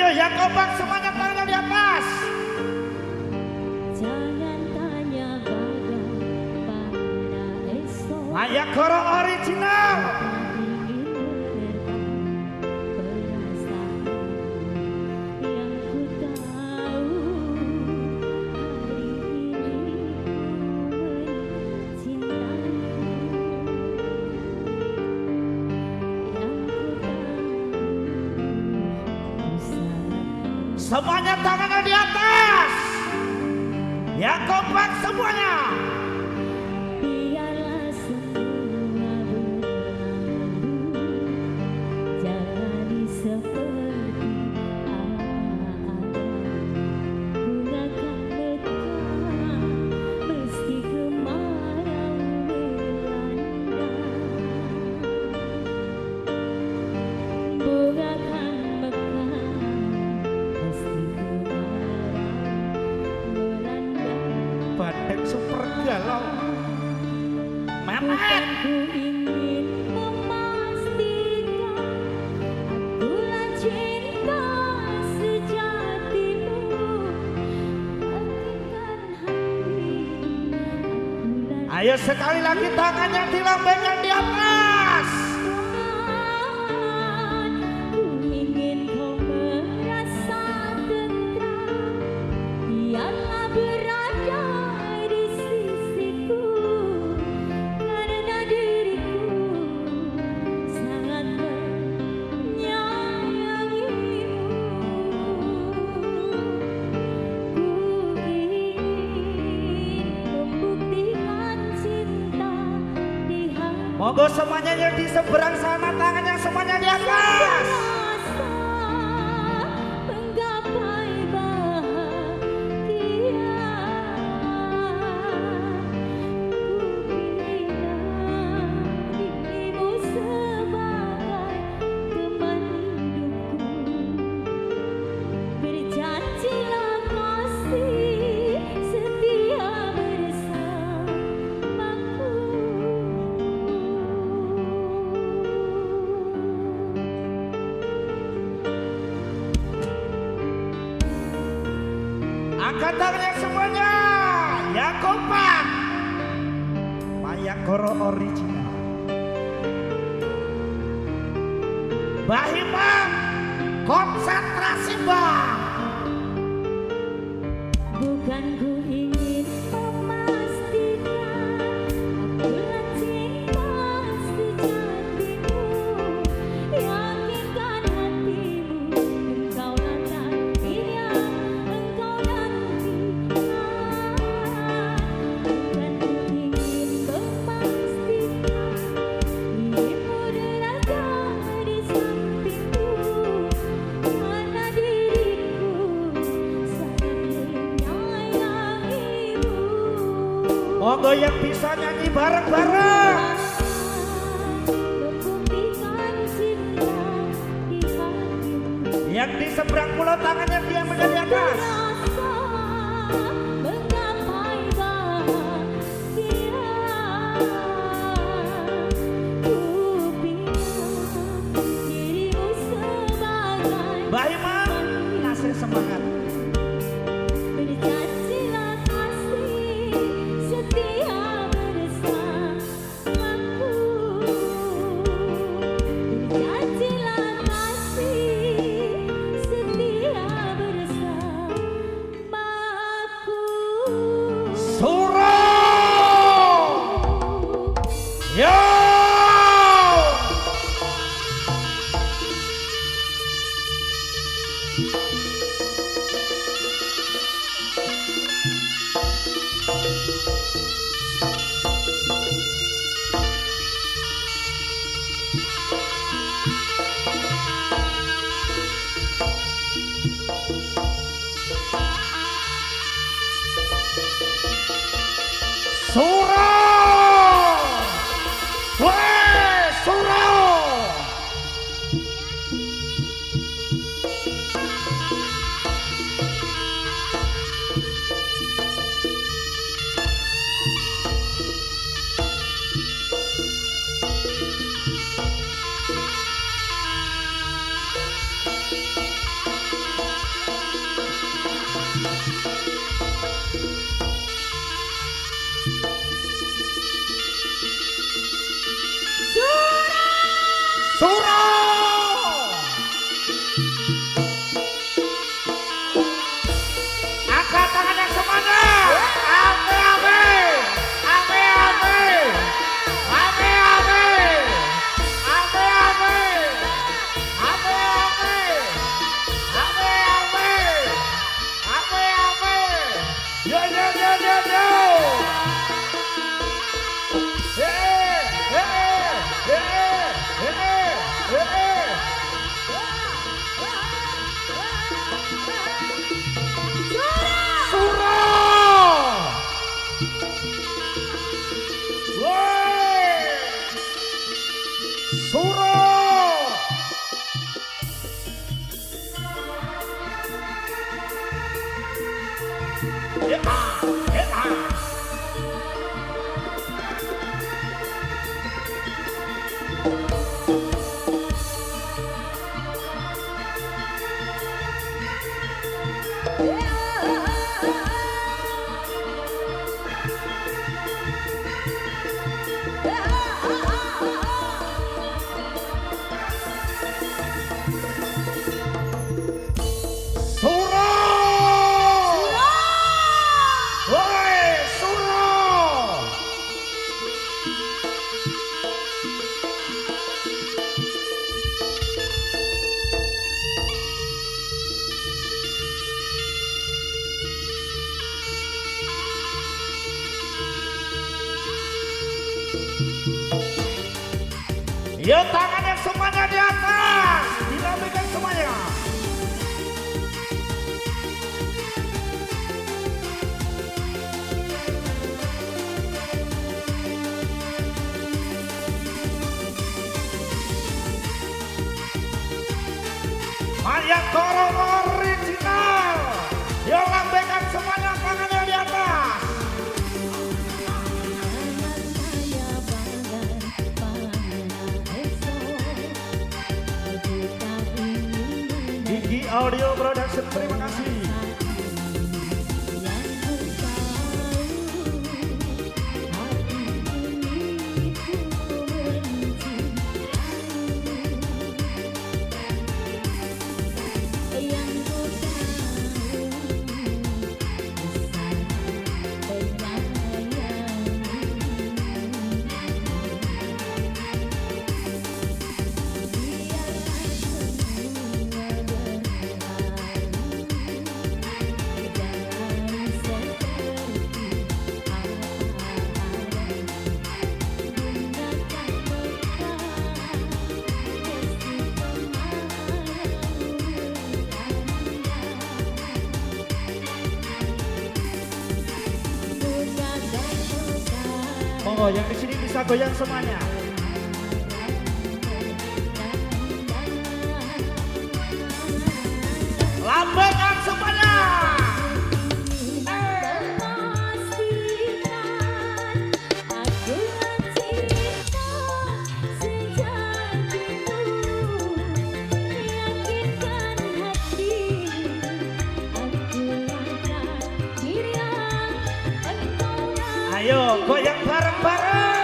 Ayo yang kompak semuanya tangannya di atas. Jangan tanya bagaimana esok. Mayakoro original. Semuanya tangannya di atas. Yang kompak semuanya. Biarlah semua berlalu, jalani seperti apa adanya. Bunga kan mekar meski kemarau melanda. Bunga kan mekar meski kemarau melanda. Badek super galau. Bukan Memet. ku ingin memastikan akulah cinta sejatimu. Hatikan hati akulah Ayo sekali lagi tangannya dilambaikan di atas. Tuhan. Ku ingin kau merasa tentram. Biarlah berada di sisiku. Karena diriku sangat menyayangimu. Ku ingin membuktikan cinta di hati. Monggo semuanya yang di seberang sana tangannya semuanya di atas. Rasa menggapai bahagia. Ku bina dirimu sebagai teman hidupku. Berjanjilah kasih setia bersamaku. Angkat tangannya semuanya. Yang kompak. Mayakoro original. Bahimang. Konsentrasi bang. Bukan ku ingin memastikan akulah cinta sejatimu. Yakinkan hatimu, engkaulah takdir yang engkau nantikan. Bukan ku ingin memastikan dirimu berada di sampingku. Karena diriku sangat menyayangimu. Monggo yang bisa nyanyi bareng-bareng. Membuktikan cinta di hatimu. Yang di seberang pulau tangannya dia menjadi atas. Rasa menggapai bahagia. Ku bina dirimu sebagai Bahimang. Ngasih semangat. berjanjilah kasih setia bersamaku. Berjanjilah kasih setia bersamaku. Suro. Woi, Suro. Yuk tangannya semuanya di atas, dilambaikan semuanya. Mayat Toro original, yuk lambaikan semuanya tangannya di atas. Gigi Audio Production, terima kasih. Monggo yang di sini bisa goyang semuanya. Lambaikan semuanya. Ayo goyang bareng-bareng.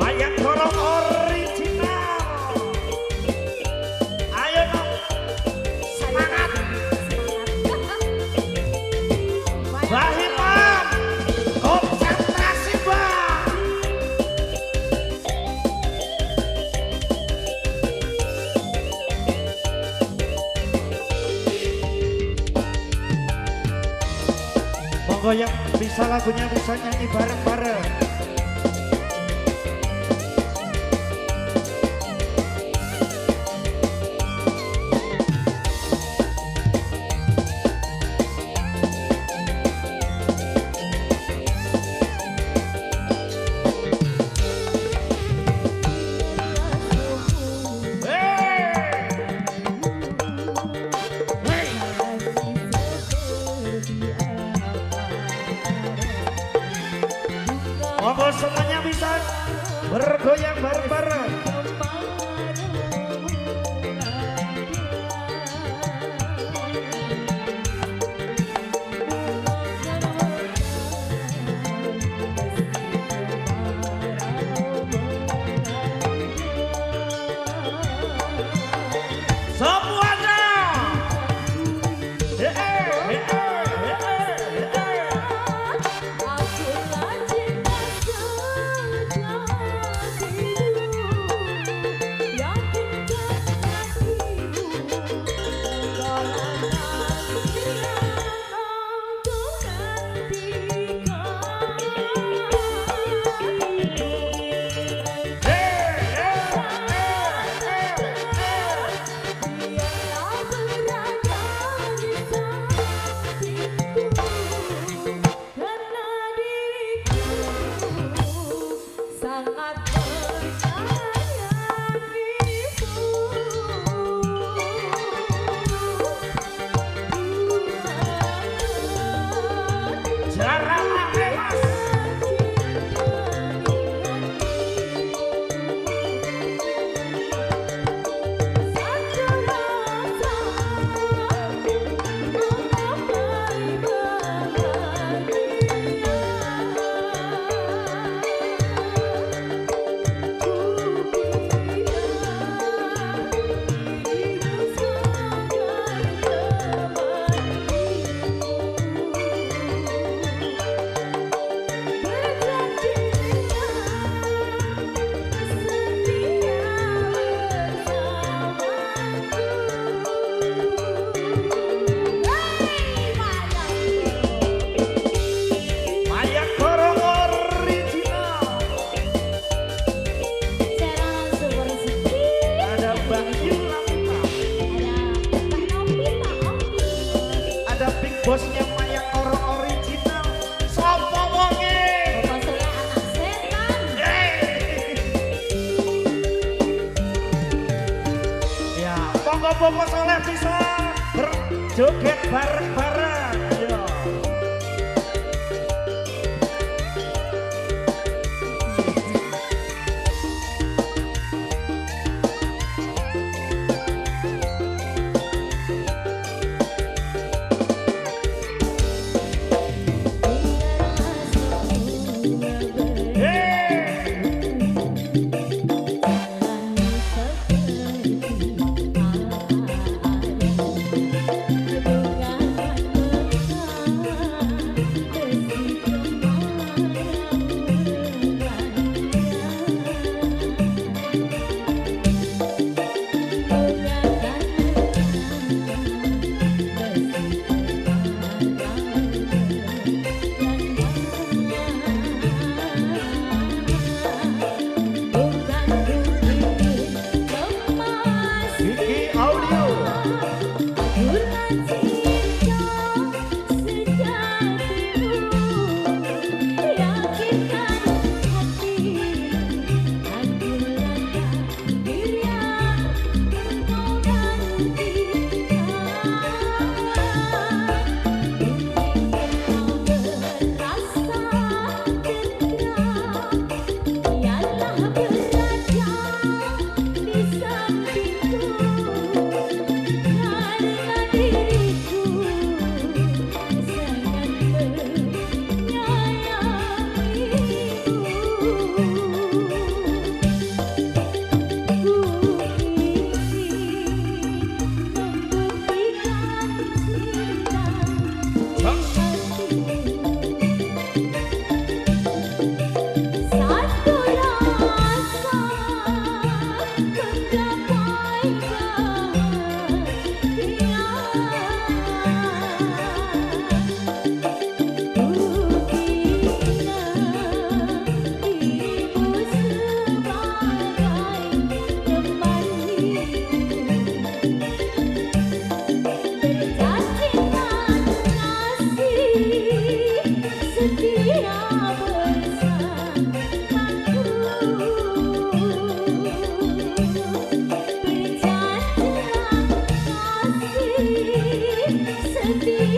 Mayat Toro original. Ayo dong, semangat. Bahiman, konsentrasi bang. Monggo yang bisa lagunya bisa nyanyi bareng-bareng. Bobo Soleh bisa berjoget bareng-bareng. Yo. Vicky Audio. Satu rasa menggapai setia